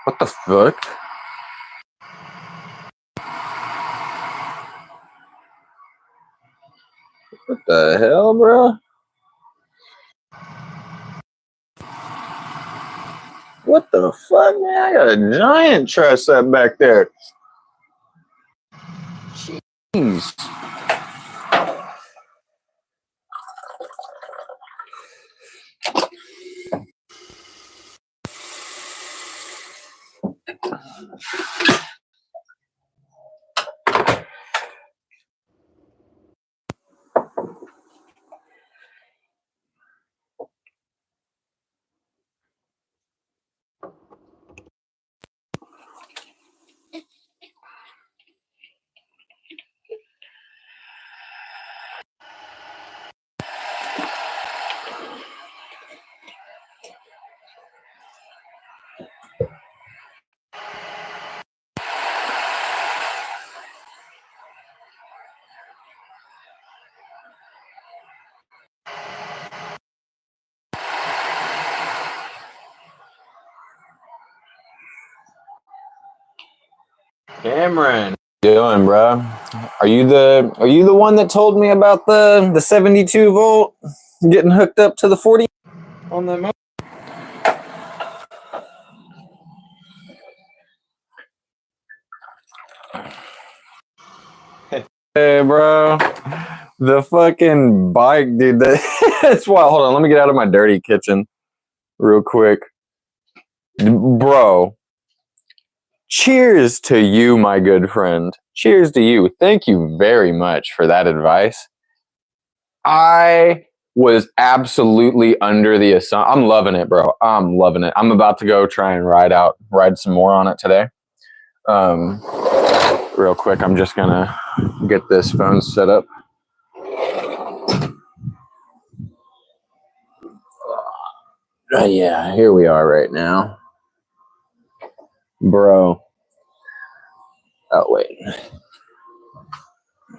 What the fuck? What the hell, bro? What the fuck, man? I got a giant trash set back there. Jeez. Cameron, how you doing, bro? Are you the one that told me about the 72 volt getting hooked up to the 40 on the motor? Hey, bro, the fucking bike, dude. That's why. Hold on, let me get out of my dirty kitchen real quick, bro. Cheers to you, my good friend. Cheers to you. Thank you very much for that advice. I was absolutely under the assumption. I'm loving it, bro. I'm loving it. I'm about to go try and ride some more on it today. Real quick, I'm just gonna get this phone set up. Yeah, here we are right now, bro. Oh wait,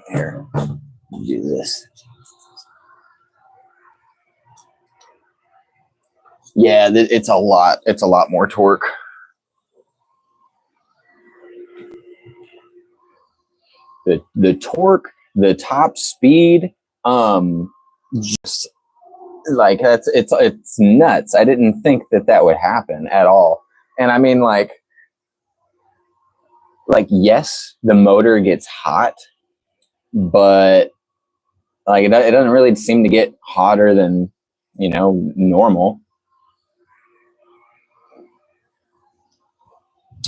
here, do this. Yeah, it's a lot. It's a lot more torque. The torque, the top speed, just like it's nuts. I didn't think that would happen at all. And I mean, like yes, the motor gets hot, but like it doesn't really seem to get hotter than, you know, normal.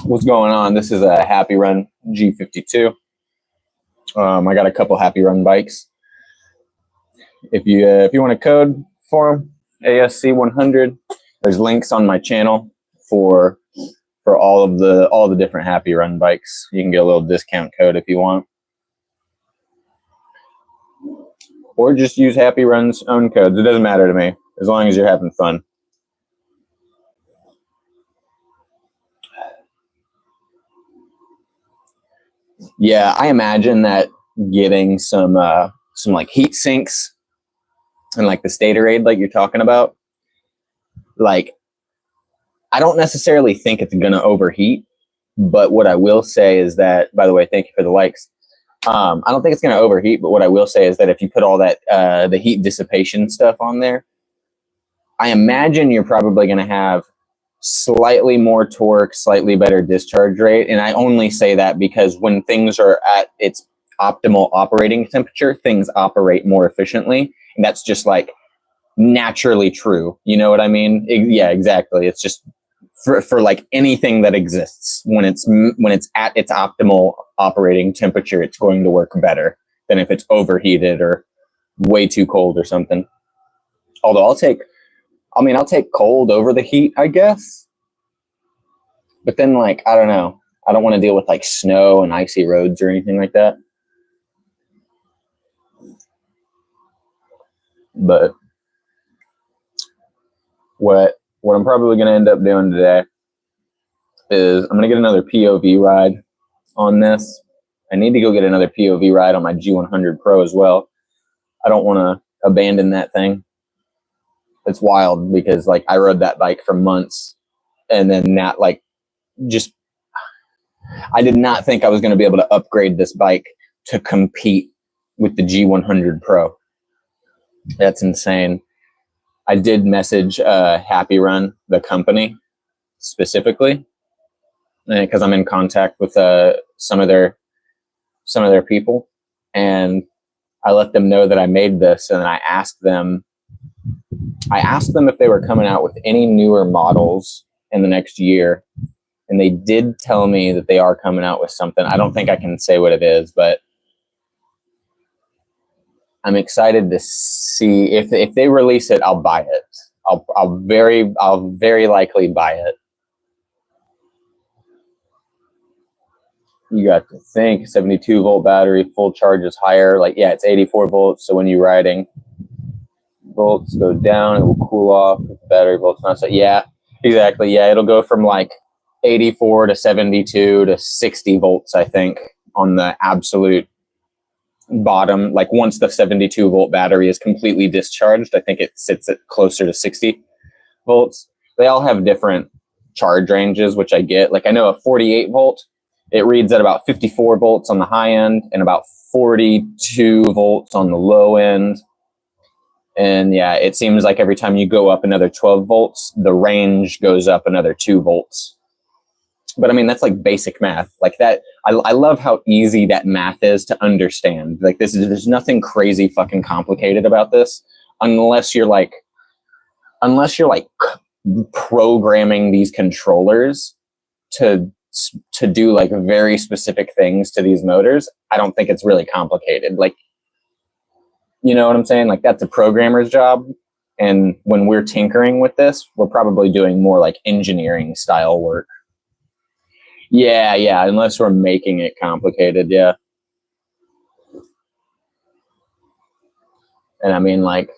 What's going on? This is a Happy Run G52. I got a couple Happy Run bikes. If you want a code for them, ASC100. There's links on my channel for all the different Happy Run bikes. You can get a little discount code if you want, or just use Happy Run's own codes. It doesn't matter to me as long as you're having fun. Yeah, I imagine that getting some like heat sinks and like the stator aid like you're talking about, like I don't necessarily think it's gonna overheat, but what I will say is that, by the way, thank you for the likes. I don't think it's gonna overheat, but what I will say is that if you put all that the heat dissipation stuff on there, I imagine you're probably gonna have slightly more torque, slightly better discharge rate. And I only say that because when things are at its optimal operating temperature, things operate more efficiently. And that's just like naturally true. You know what I mean? Yeah, exactly. It's just for like anything that exists, when it's at its optimal operating temperature, it's going to work better than if it's overheated or way too cold or something. Although I'll take cold over the heat, I guess. But then, like, I don't know. I don't want to deal with like snow and icy roads or anything like that. But what I'm probably going to end up doing today is I'm going to get another POV ride on this. I need to go get another POV ride on my G100 Pro as well. I don't want to abandon that thing. It's wild because like I rode that bike for months, and then that like just, I did not think I was going to be able to upgrade this bike to compete with the G100 Pro. That's insane. I did message Happy Run, the company, specifically, because I'm in contact with some of their people, and I let them know that I made this, and I asked them if they were coming out with any newer models in the next year, and they did tell me that they are coming out with something. I don't think I can say what it is, but I'm excited to see if they release it. I'll buy it. I'll very likely buy it. You got to think 72 volt battery, full charge is higher. Like, yeah, it's 84 volts. So when you're riding, volts go down, it will cool off. If the battery volts not so, yeah, exactly. Yeah, it'll go from like 84 to 72 to 60 volts, I think, on the absolute bottom. Like once the 72 volt battery is completely discharged, I think it sits at closer to 60 volts. They all have different charge ranges, which I get. Like I know a 48 volt, it reads at about 54 volts on the high end and about 42 volts on the low end. And yeah, it seems like every time you go up another 12 volts, the range goes up another 2 volts. But I mean, that's like basic math. Like that, I love how easy that math is to understand. Like there's nothing crazy fucking complicated about this, unless you're like programming these controllers to do like very specific things to these motors. I don't think it's really complicated. Like, you know what I'm saying? Like that's a programmer's job. And when we're tinkering with this, we're probably doing more like engineering style work. Yeah, unless we're making it complicated, yeah. And I mean, like,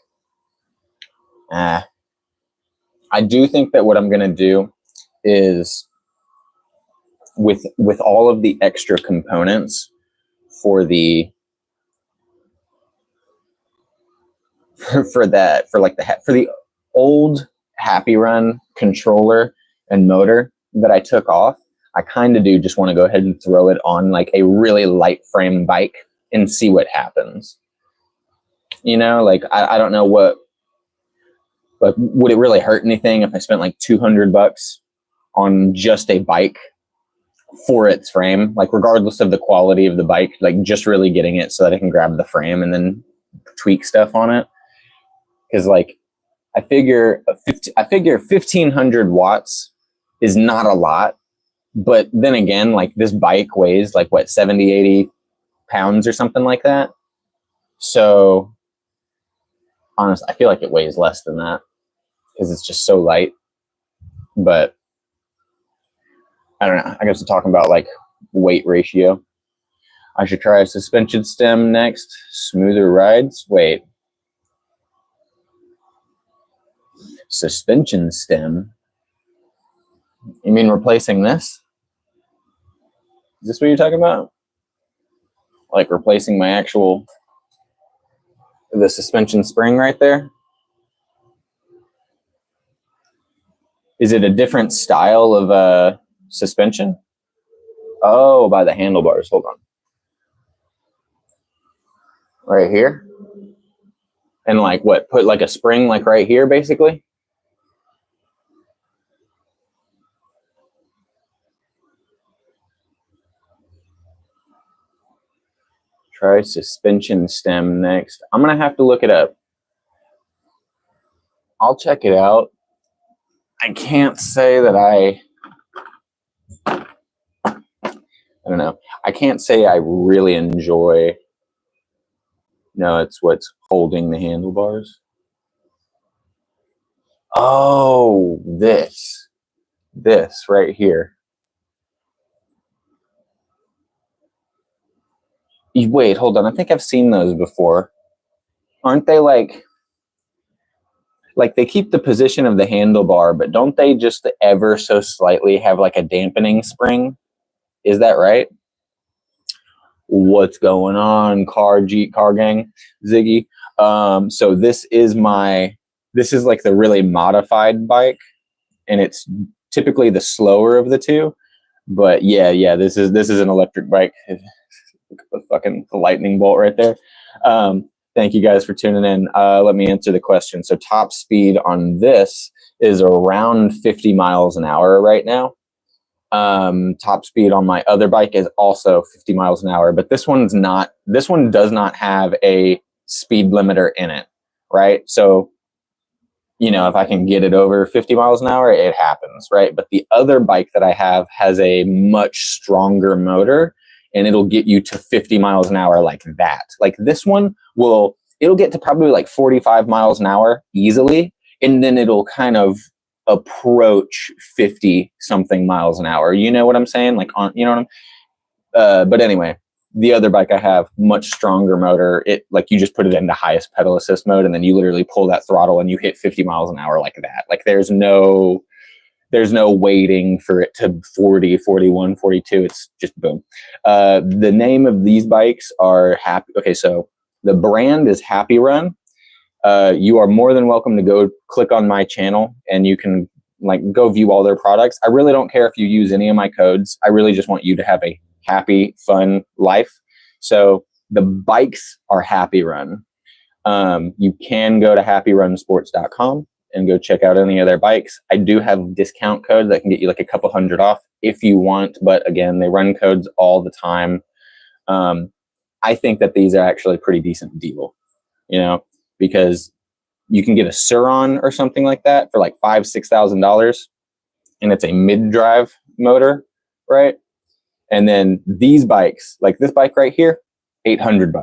I do think that what I'm going to do is with all of the extra components for the old Happy Run controller and motor that I took off, I kind of do just want to go ahead and throw it on like a really light frame bike and see what happens. You know, like I don't know what, but would it really hurt anything if I spent like $200 on just a bike for its frame? Like regardless of the quality of the bike, like just really getting it so that I can grab the frame and then tweak stuff on it. Because like I figure 1,500 watts is not a lot. But then again, like this bike weighs like what, 70, 80 pounds or something like that. So honestly, I feel like it weighs less than that because it's just so light. But I don't know. I guess we're talking about like weight ratio. I should try a suspension stem next. Smoother rides. Wait. Suspension stem? You mean replacing this? Is this what you're talking about? Like replacing my the suspension spring right there? Is it a different style of suspension? Oh, by the handlebars. Hold on. Right here? And like what? Put like a spring like right here, basically? Try suspension stem next. I'm going to have to look it up. I'll check it out. I can't say that I don't know. I can't say I really enjoy. No, it's what's holding the handlebars. Oh, this right here. Wait, hold on. I think I've seen those before. Aren't they like they keep the position of the handlebar, but don't they just ever so slightly have like a dampening spring? Is that right? What's going on, car gang, Ziggy? So this is like the really modified bike, and it's typically the slower of the two. But yeah, this is an electric bike. A fucking lightning bolt right there. Thank you guys for tuning in. Let me answer the question. So top speed on this is around 50 miles an hour right now. Top speed on my other bike is also 50 miles an hour, but this one does not have a speed limiter in it, right? So, you know, if I can get it over 50 miles an hour, it happens, right? But the other bike that I have has a much stronger motor, and it'll get you to 50 miles an hour like that. Like this one it'll get to probably like 45 miles an hour easily, and then it'll kind of approach 50 something miles an hour. You know what I'm saying? Like but anyway, the other bike I have, much stronger motor. It, like, you just put it into highest pedal assist mode, and then you literally pull that throttle and you hit 50 miles an hour like that. Like there's no waiting for it to 40, 41, 42. It's just boom. The name of these bikes are Happy. Okay, so the brand is Happy Run. You are more than welcome to go click on my channel, and you can like go view all their products. I really don't care if you use any of my codes. I really just want you to have a happy, fun life. So the bikes are Happy Run. You can go to happyrunsports.com and go check out any of their bikes. I do have discount codes that can get you like a couple $100 off if you want, but again, they run codes all the time. I think that these are actually a pretty decent deal, you know, because you can get a Suron or something like that for like $5,000-$6,000, and it's a mid-drive motor, right? And then these bikes, like this bike right here, $800.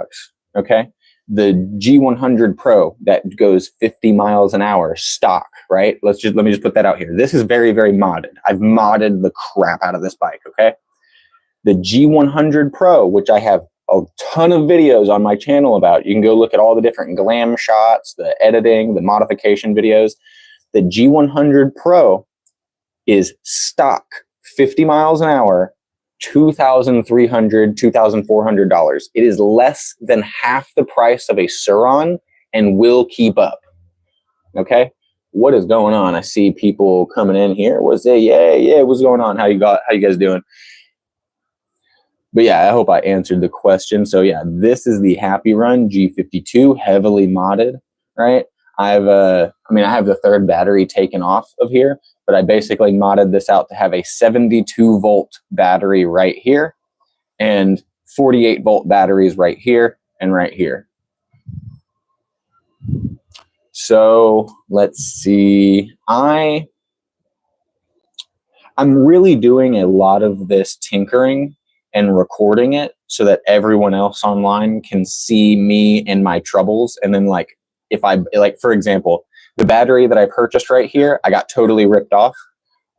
Okay, the G100 Pro that goes 50 miles an hour stock, right? Let me just put that out here. This is very, very modded. I've modded the crap out of this bike. Okay, the G100 Pro, which I have a ton of videos on my channel about. You can go look at all the different glam shots, the editing, the modification videos. The G100 Pro is stock 50 miles an hour, $2,300, $2,400. It is less than half the price of a Suron and will keep up. Okay, what is going on? I see people coming in here. What's it? Yeah. What's going on? How you guys doing? But yeah, I hope I answered the question. So yeah, this is the Happy Run G52, heavily modded, right? I have the third battery taken off of here, but I basically modded this out to have a 72 volt battery right here and 48 volt batteries right here and right here. So let's see. I'm really doing a lot of this tinkering and recording it so that everyone else online can see me and my troubles. And then like, if I, like, for example, the battery that I purchased right here, I got totally ripped off.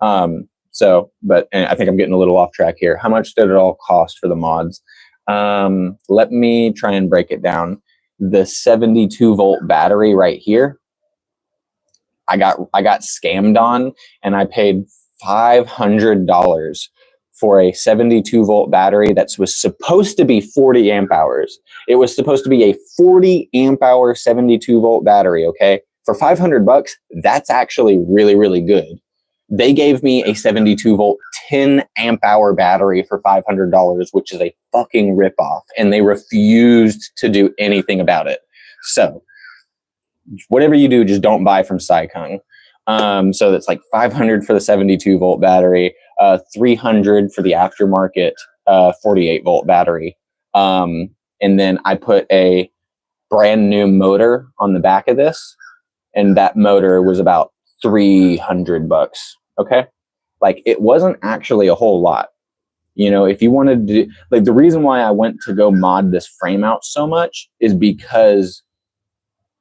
But I think I'm getting a little off track here. How much did it all cost for the mods? Let me try and break it down. The 72 volt battery right here, I got scammed on, and I paid $500 for a 72 volt battery that was supposed to be 40 amp hours. It was supposed to be a 40 amp hour 72 volt battery. Okay, for $500, that's actually really, really good. They gave me a 72 volt 10 amp hour battery for $500, which is a fucking ripoff, and they refused to do anything about it. So whatever you do, just don't buy from Saikung. So that's like $500 for the 72 volt battery, $300 for the aftermarket 48 volt battery. And then I put a brand new motor on the back of this, and that motor was about $300. Okay, like it wasn't actually a whole lot. You know, if you wanted to, like, the reason why I went to go mod this frame out so much is because,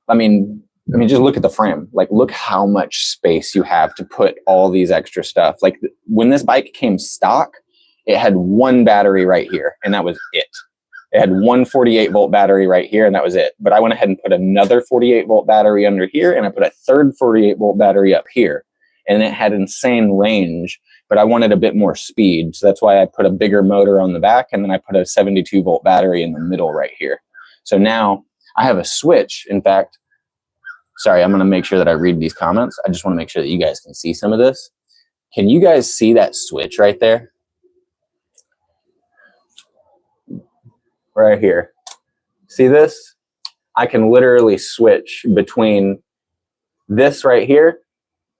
I mean, just look at the frame. Like, look how much space you have to put all these extra stuff. Like, when this bike came stock, it had one battery right here, and that was it. It had one 48 volt battery right here, and that was it. But I went ahead and put another 48 volt battery under here, and I put a third 48 volt battery up here. And it had insane range, but I wanted a bit more speed. So that's why I put a bigger motor on the back, and then I put a 72 volt battery in the middle right here. So now I have a switch. In fact, sorry, I'm going to make sure that I read these comments. I just want to make sure that you guys can see some of this. Can you guys see that switch right there? right here. See this? I can literally switch between this right here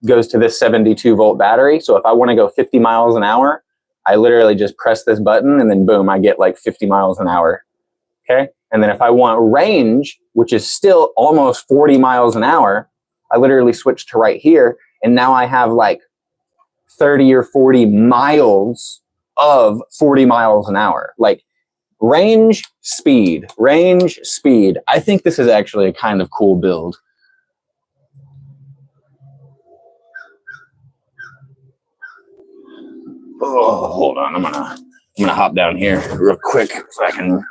goes to this 72 volt battery. So if I want to go 50 miles an hour, I literally just press this button and then boom, I get like 50 miles an hour. Okay. And then if I want range, which is still almost 40 miles an hour, I literally switch to right here. And now I have like 30 or 40 miles of 40 miles an hour. Like range, speed, range, speed. I think this is actually a kind of cool build. Oh, hold on. I'm gonna hop down here real quick so I can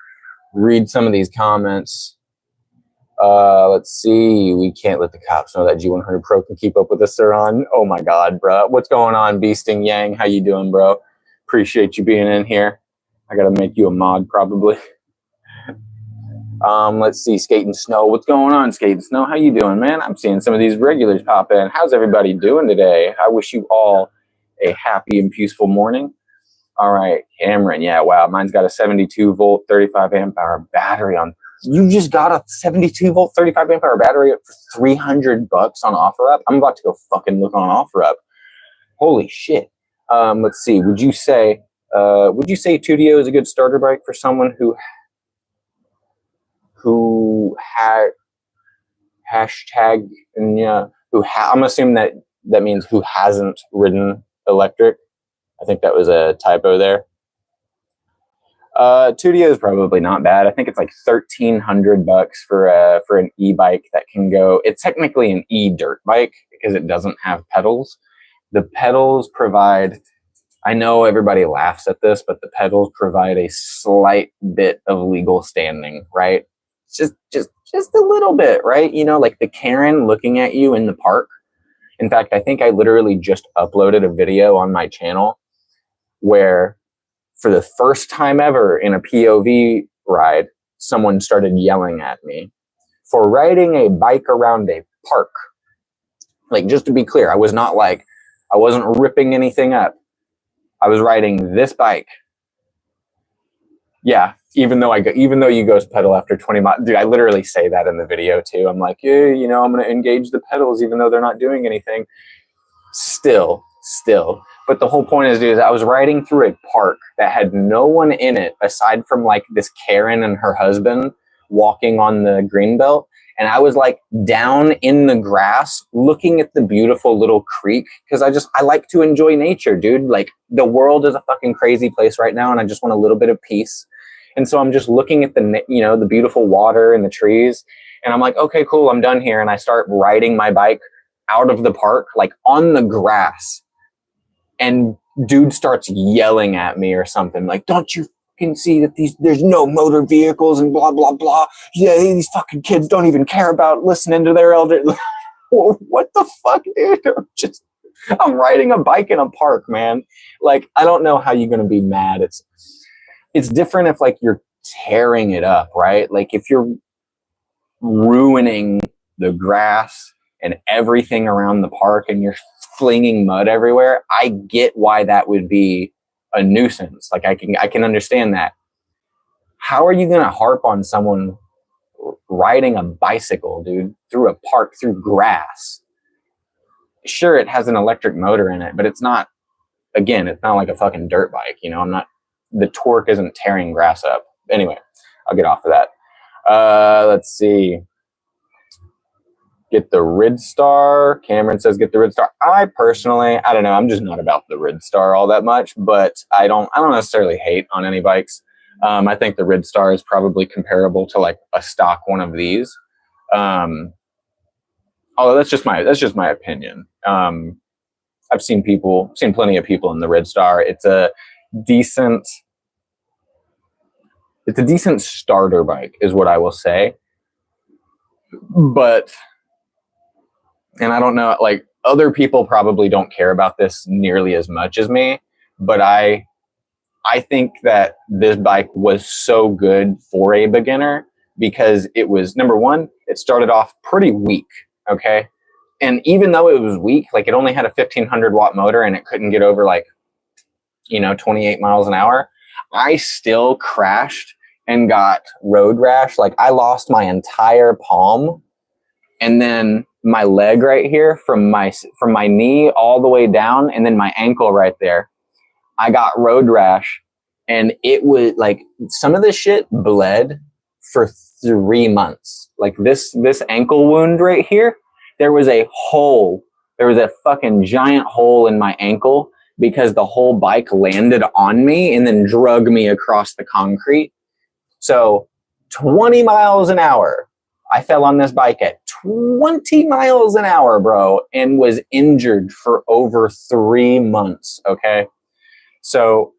read some of these comments. Let's see. We can't let the cops know that G100 Pro can keep up with us, Saran. Oh my God, bro. What's going on, Beasting Yang? How you doing, bro? Appreciate you being in here. I gotta make you a mod probably. Let's see. Skating Snow. What's going on, Skating Snow? How you doing, man? I'm seeing some of these regulars pop in. How's everybody doing today? I wish you all a happy and peaceful morning. All right, Cameron. Yeah, wow. Mine's got a 72 volt, 35 amp hour battery on. You just got a 72 volt, 35 amp hour battery for $300 on OfferUp. I'm about to go fucking look on OfferUp. Holy shit. Let's see. Would you say 2DO is a good starter bike for someone who had hashtag and yeah, I'm assuming that means who hasn't ridden electric. I think that was a typo there. 2DO is probably not bad. I think it's like $1,300 for an e-bike that can go. It's technically an e-dirt bike because it doesn't have pedals. The pedals provide. I know everybody laughs at this, but the pedals provide a slight bit of legal standing, right? Just a little bit, right? You know, like the Karen looking at you in the park. In fact, I think I literally just uploaded a video on my channel where for the first time ever in a POV ride, someone started yelling at me for riding a bike around a park. Like, just to be clear, I wasn't ripping anything up. I was riding this bike. Yeah, even though you ghost pedal after 20 miles, dude, I literally say that in the video too. I'm like, yeah, you know, I'm going to engage the pedals even though they're not doing anything. Still. But the whole point is, dude, I was riding through a park that had no one in it aside from like this Karen and her husband walking on the green belt. And I was like down in the grass looking at the beautiful little creek because I like to enjoy nature, dude. Like the world is a fucking crazy place right now and I just want a little bit of peace. And so I'm just looking at the beautiful water and the trees. And I'm like, okay, cool, I'm done here. And I start riding my bike out of the park, like on the grass. And dude starts yelling at me or something like, don't you fucking see that there's no motor vehicles and blah, blah, blah. Yeah, these fucking kids don't even care about listening to their elder. What the fuck, dude? I'm riding a bike in a park, man. Like, I don't know how you're going to be mad. It's different if like you're tearing it up, right? Like if you're ruining the grass and everything around the park and you're flinging mud everywhere, I get why that would be a nuisance. Like I can understand that. How are you going to harp on someone riding a bicycle, dude, through a park, through grass? Sure, it has an electric motor in it, but it's not like a fucking dirt bike, you know? The torque isn't tearing grass up. Anyway, I'll get off of that. Let's see. Get the Ridstar. Cameron says get the Ridstar. I don't know. I'm just not about the Ridstar all that much, but I don't necessarily hate on any bikes. I think the Ridstar is probably comparable to like a stock one of these. Although that's just my opinion. I've seen plenty of people in the Ridstar. It's a decent starter bike is what I will say. But, and I don't know, like other people probably don't care about this nearly as much as me, but I think that this bike was so good for a beginner because it was, number one, it started off pretty weak. Okay. And even though it was weak, like it only had a 1500 watt motor and it couldn't get over like, 28 miles an hour. I still crashed and got road rash. Like I lost my entire palm, and then my leg right here from my knee all the way down, and then my ankle right there. I got road rash, and it was like some of this shit bled for 3 months. Like this ankle wound right here, there was a fucking giant hole in my ankle because the whole bike landed on me and then drug me across the concrete. So 20 miles an hour. I fell on this bike at 20 miles an hour, bro, and was injured for over 3 months. Okay. So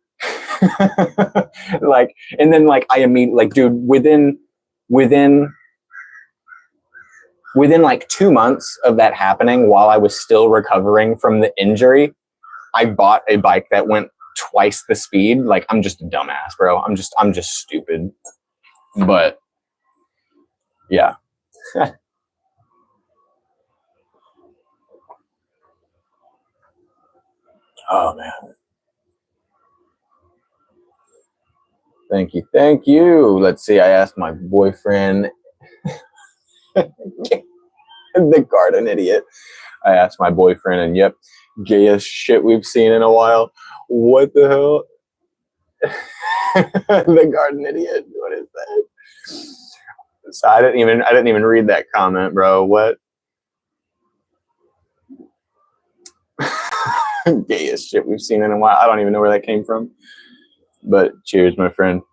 like, and then like I immediately, like, dude, within like 2 months of that happening, while I was still recovering from the injury, I bought a bike that went twice the speed. Like, I'm just a dumbass, bro. I'm just stupid. But yeah. Oh man. Thank you. Let's see. I asked my boyfriend, the garden idiot. I asked my boyfriend, and yep, gayest shit we've seen in a while. What the hell? The garden idiot. What is that? So I didn't even read that comment, bro. What? Gayest shit we've seen in a while. I don't even know where that came from. But cheers, my friend.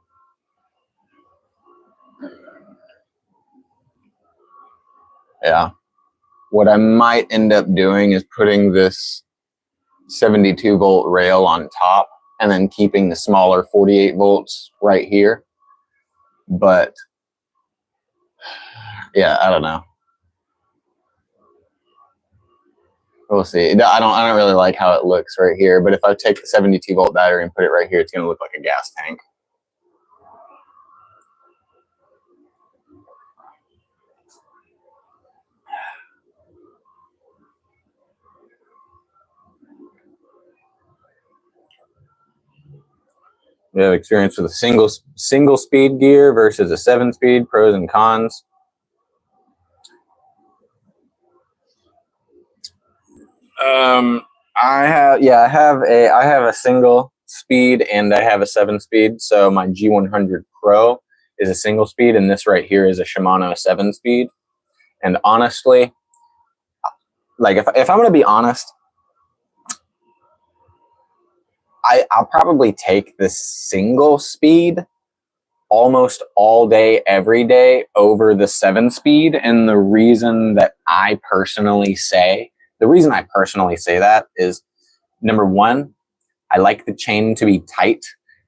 Yeah. What I might end up doing is putting this 72 volt rail on top and then keeping the smaller 48 volts right here. But yeah, I don't know. We'll see. I don't really like how it looks right here, but if I take the 72 volt battery and put it right here, it's going to look like a gas tank. We have experience with a single speed gear versus a 7-speed, pros and cons. I have a single speed and I have a 7-speed. So my G100 Pro is a single speed, and this right here is a Shimano 7-speed. And honestly, like if I'm going to be honest, I'll probably take the single speed almost all day, every day over the 7-speed. And the reason I personally say that is, number one, I like the chain to be tight.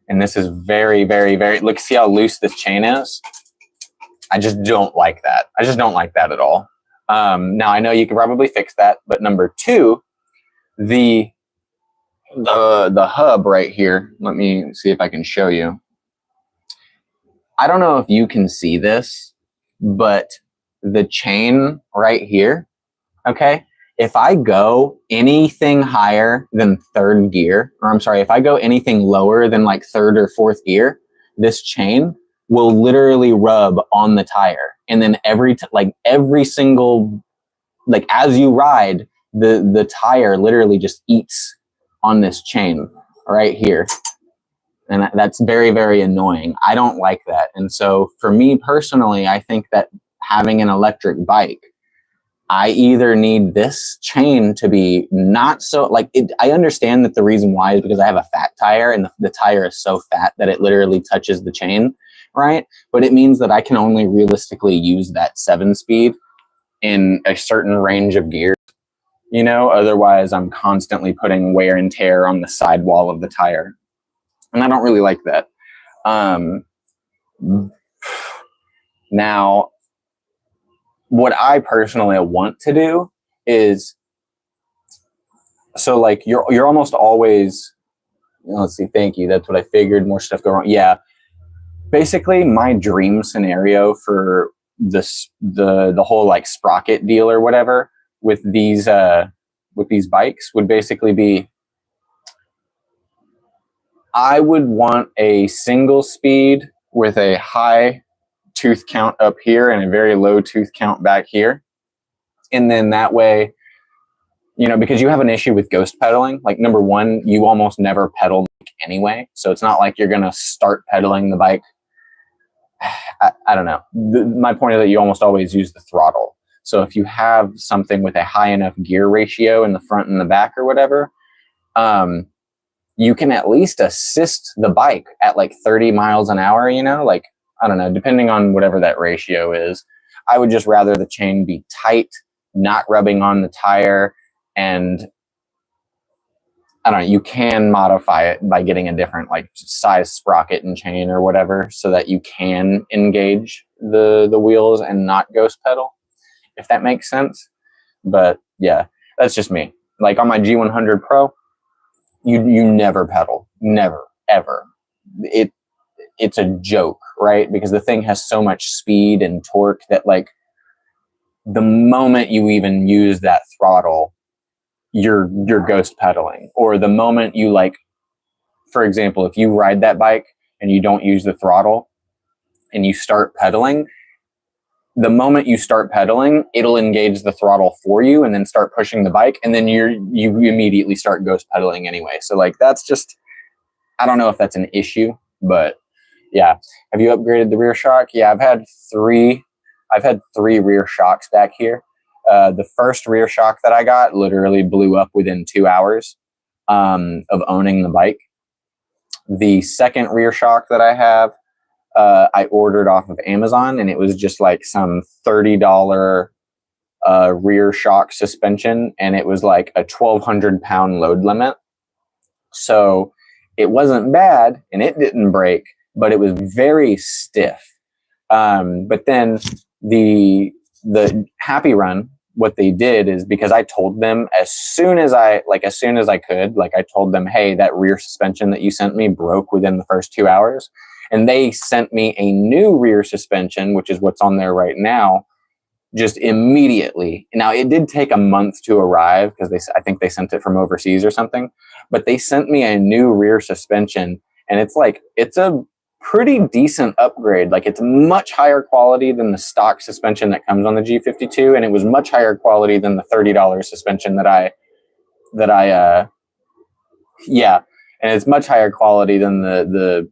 And this is very, very, very, look, see how loose this chain is? I just don't like that. I just don't like that at all. Now I know you can probably fix that, but number two, the hub right here, let me see if I can show you. I don't know if you can see this, but the chain right here, okay? If I go anything higher than third gear, or I'm sorry, if I go anything lower than like third or fourth gear, this chain will literally rub on the tire. And then every single, like as you ride, the tire literally just eats on this chain right here. And that's very, very annoying. I don't like that. And so for me personally, I think that having an electric bike, I either need this chain to be not so like it. I understand that the reason why is because I have a fat tire, and the tire is so fat that it literally touches the chain, right? But it means that I can only realistically use that 7-speed in a certain range of gears, you know, otherwise I'm constantly putting wear and tear on the sidewall of the tire. And I don't really like that. Now, what I personally want to do is, so like you're almost always, let's see, thank you. That's what I figured. More stuff go wrong. Yeah. Basically, my dream scenario for this, the whole like sprocket deal or whatever with these bikes would basically be, I would want a single speed with a high tooth count up here and a very low tooth count back here. And then that way, you know, because you have an issue with ghost pedaling, like number one, you almost never pedal anyway. So it's not like you're going to start pedaling the bike. I don't know. My point is that you almost always use the throttle. So if you have something with a high enough gear ratio in the front and the back or whatever, you can at least assist the bike at like 30 miles an hour, you know, like, I don't know, depending on whatever that ratio is. I would just rather the chain be tight, not rubbing on the tire. And I don't know, you can modify it by getting a different like size sprocket and chain or whatever so that you can engage the wheels and not ghost pedal, if that makes sense. But yeah, that's just me. Like on my G100 Pro, you never pedal, never, ever. It's a joke, right? Because the thing has so much speed and torque that like the moment you even use that throttle, you're ghost pedaling. Or the moment you like, for example, if you ride that bike and you don't use the throttle and you start pedaling, the moment you start pedaling, it'll engage the throttle for you and then start pushing the bike. And then you immediately start ghost pedaling anyway. So like, that's just, I don't know if that's an issue, but yeah. Have you upgraded the rear shock? Yeah, I've had three rear shocks back here. The first rear shock that I got literally blew up within 2 hours of owning the bike. The second rear shock that I have, I ordered off of Amazon, and it was just like some $30 rear shock suspension, and it was like a 1,200 pound load limit. So it wasn't bad, and it didn't break, but it was very stiff. But then the Happy Run, what they did is, because I told them as soon as I could, like I told them, hey, that rear suspension that you sent me broke within the first 2 hours. And they sent me a new rear suspension, which is what's on there right now, just immediately. Now, it did take a month to arrive because I think they sent it from overseas or something, but they sent me a new rear suspension, and it's a pretty decent upgrade. Like, it's much higher quality than the stock suspension that comes on the G52, and it was much higher quality than the $30 suspension and it's much higher quality than the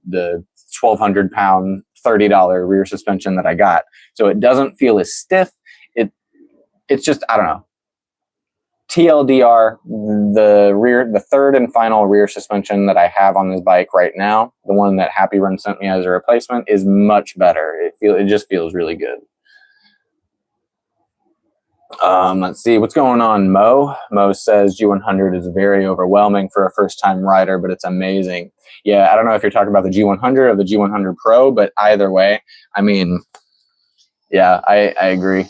1,200 pound $30 rear suspension that I got. So it doesn't feel as stiff. It's just, I don't know. TLDR, the third and final rear suspension that I have on this bike right now, the one that Happy Run sent me as a replacement, is much better. It just feels really good. Let's see what's going on. Mo says G100 is very overwhelming for a first-time rider, but it's amazing. Yeah, I don't know if you're talking about the G100 or the G100 Pro, but either way, I mean, yeah, I agree.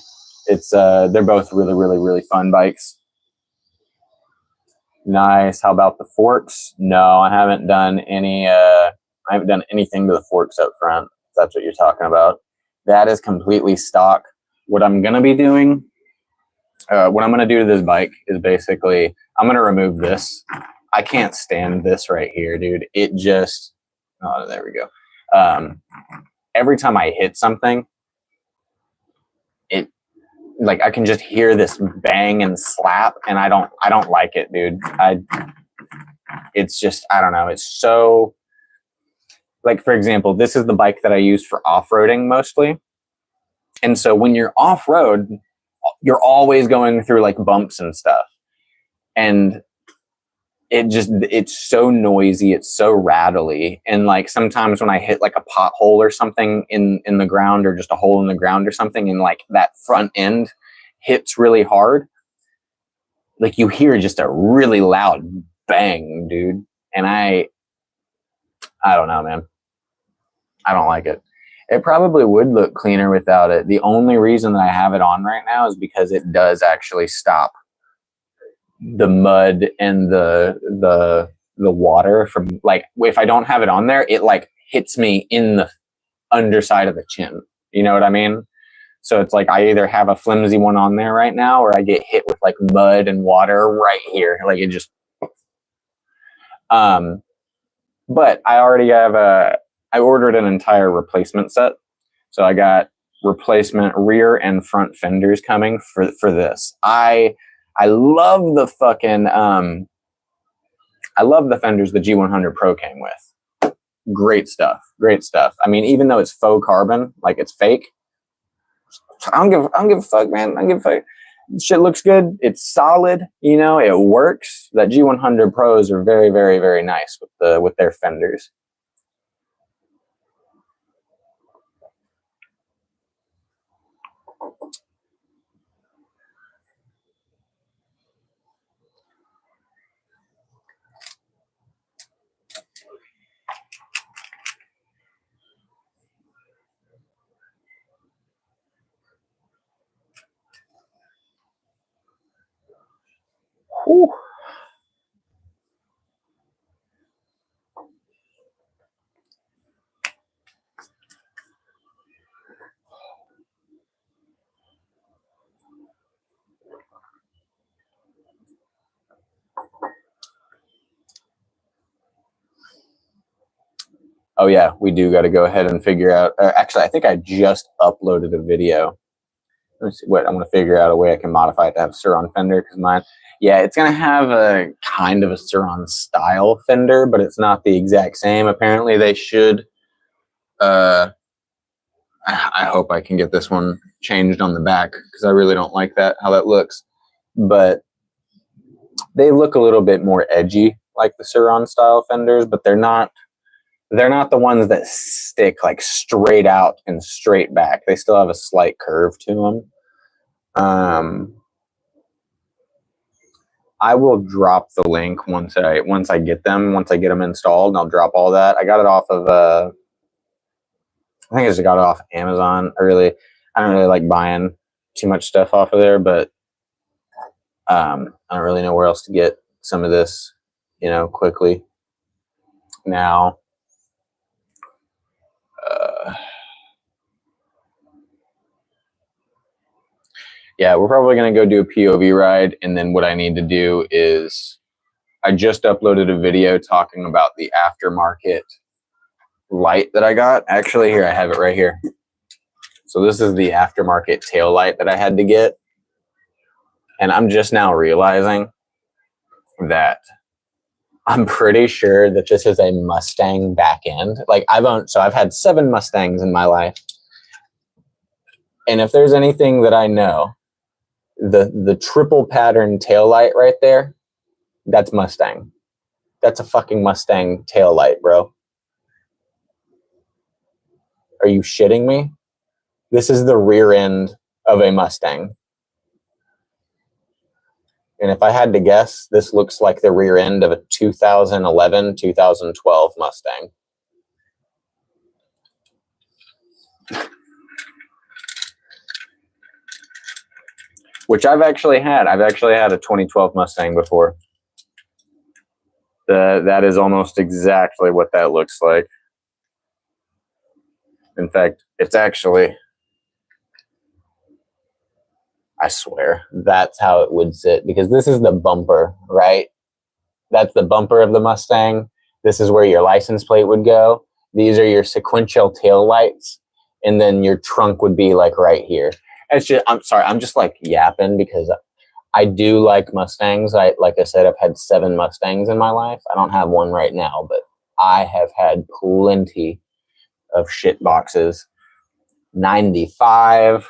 It's they're both really, really, really fun bikes. Nice. How about the forks? No, I haven't done any. I haven't done anything to the forks up front, if that's what you're talking about. That is completely stock. What I'm gonna be doing. What I'm going to do to this bike is basically, I'm going to remove this. I can't stand this right here, dude. It just, oh, there we go. Every time I hit something, I can just hear this bang and slap, and I don't like it, dude. It's just, I don't know. It's so, like, for example, this is the bike that I use for off-roading mostly. And so when you're off-road, you're always going through like bumps and stuff. And it's so noisy. It's so rattly. And like sometimes when I hit like a pothole or something in the ground, or just a hole in the ground or something, and like that front end hits really hard, like you hear just a really loud bang, dude. And I don't know, man. I don't like it. It probably would look cleaner without it. The only reason that I have it on right now is because it does actually stop the mud and the water from, like, if I don't have it on there, it like hits me in the underside of the chin. You know what I mean? So it's like I either have a flimsy one on there right now, or I get hit with like mud and water right here. Like it just, but I already have I ordered an entire replacement set. So I got replacement rear and front fenders coming for this. I love the fucking I love the fenders the G100 Pro came with. Great stuff. Great stuff. I mean, even though it's faux carbon, like it's fake, I don't give a fuck, man. I don't give a fuck. Shit looks good. It's solid. You know, it works. That G100 Pros are very, very, very nice with their fenders. Whew. Oh yeah, we do got to go ahead and figure out. Actually, I think I just uploaded a video. Let's see what I'm going to figure out a way I can modify it to have a Sur-Ron fender because mine, yeah, it's going to have a kind of a Sur-Ron style fender, but it's not the exact same. Apparently, they should. I hope I can get this one changed on the back because I really don't like that how that looks. But they look a little bit more edgy, like the Sur-Ron style fenders, but they're not. They're not the ones that stick like straight out and straight back. They still have a slight curve to them. I will drop the link once I get them installed, and I'll drop all that. I got it off of I think I just got it off Amazon. I don't really like buying too much stuff off of there, but I don't really know where else to get some of this, you know, quickly. Now, yeah, we're probably going to go do a POV ride. And then what I need to do is I just uploaded a video talking about the aftermarket light that I got. Actually, here, I have it right here. So this is the aftermarket tail light that I had to get. And I'm just now realizing that I'm pretty sure that this is a Mustang back end. Like I've had 7 Mustangs in my life. And if there's anything that I know, the triple pattern tail light right there, that's Mustang. That's a fucking Mustang tail light, bro. Are you shitting me? This is the rear end of a Mustang. And if I had to guess, this looks like the rear end of a 2011, 2012 Mustang. Which I've actually had. I've actually had a 2012 Mustang before. That is almost exactly what that looks like. In fact, it's actually, I swear, that's how it would sit. Because this is the bumper, right? That's the bumper of the Mustang. This is where your license plate would go. These are your sequential tail lights. And then your trunk would be like right here. It's just, I'm sorry, I'm just like yapping because I do like Mustangs. Like I said, I've had 7 Mustangs in my life. I don't have one right now, but I have had plenty of shit boxes. 95.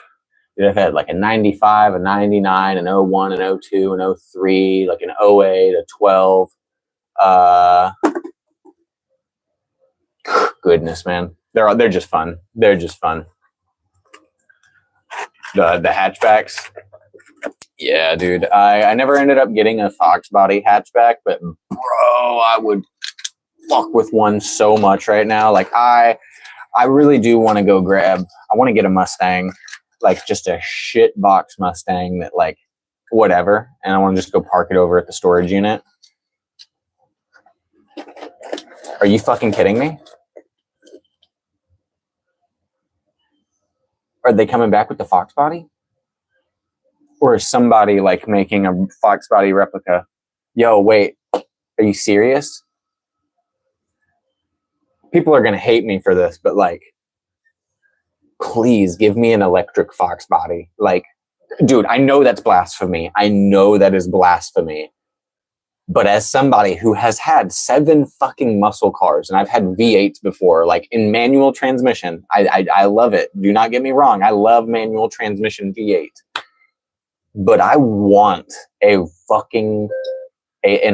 I've had like a 95, a 99, an 01, an 02, an 03, like an 08, a 12. Goodness, man. They're just fun. They're just fun. The hatchbacks. Yeah, dude. I never ended up getting a Fox body hatchback, but bro, I would fuck with one so much right now. Like I really do want to go I want to get a Mustang, like just a shit box Mustang that like whatever, and I want to just go park it over at the storage unit. Are you fucking kidding me? Are they coming back with the Fox body? Or is somebody like making a Fox body replica? Yo, wait, are you serious? people are going to hate me for this, but like, please give me an electric Fox body. Like, dude, I know that's blasphemy. I know that is blasphemy. But as somebody who has had 7 fucking muscle cars, and I've had V8s before, like in manual transmission, I love it. Do not get me wrong. I love manual transmission V8. But I want an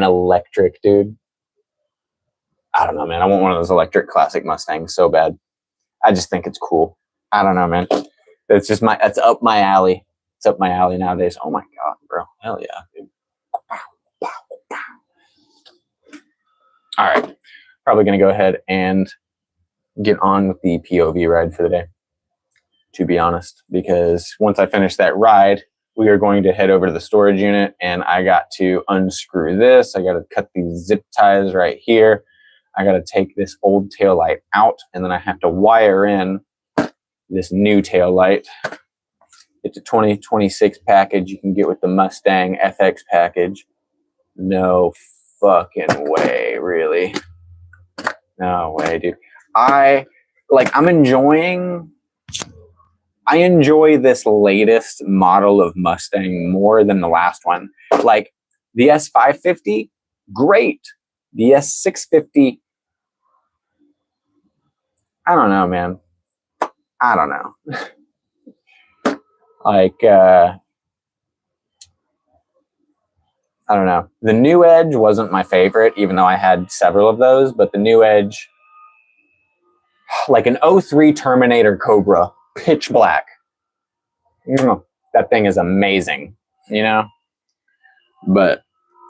electric, dude. I don't know, man. I want one of those electric classic Mustangs so bad. I just think it's cool. I don't know, man. It's up my alley. It's up my alley nowadays. Oh my God, bro. Hell yeah, dude. All right. Probably going to go ahead and get on with the POV ride for the day, to be honest, because once I finish that ride, we are going to head over to the storage unit, and I got to unscrew this. I got to cut these zip ties right here. I got to take this old taillight out, and then I have to wire in this new taillight. It's a 2026 package you can get with the Mustang FX package. No fucking way, really. No way, dude. I enjoy this latest model of Mustang more than the last one. Like the S550, great. The S650, I don't know, man. I don't know. Like, I don't know. The New Edge wasn't my favorite, even though I had several of those. But the New Edge, like an 03 Terminator Cobra, pitch black. You know, that thing is amazing, you know? But,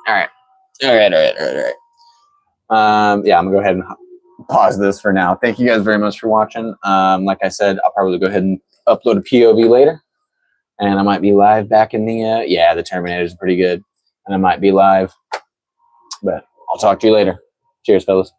all right. Yeah, I'm going to go ahead and pause this for now. Thank you guys very much for watching. Like I said, I'll probably go ahead and upload a POV later. And I might be live back in the, the Terminator is pretty good. And I might be live. But I'll talk to you later. Cheers, fellas.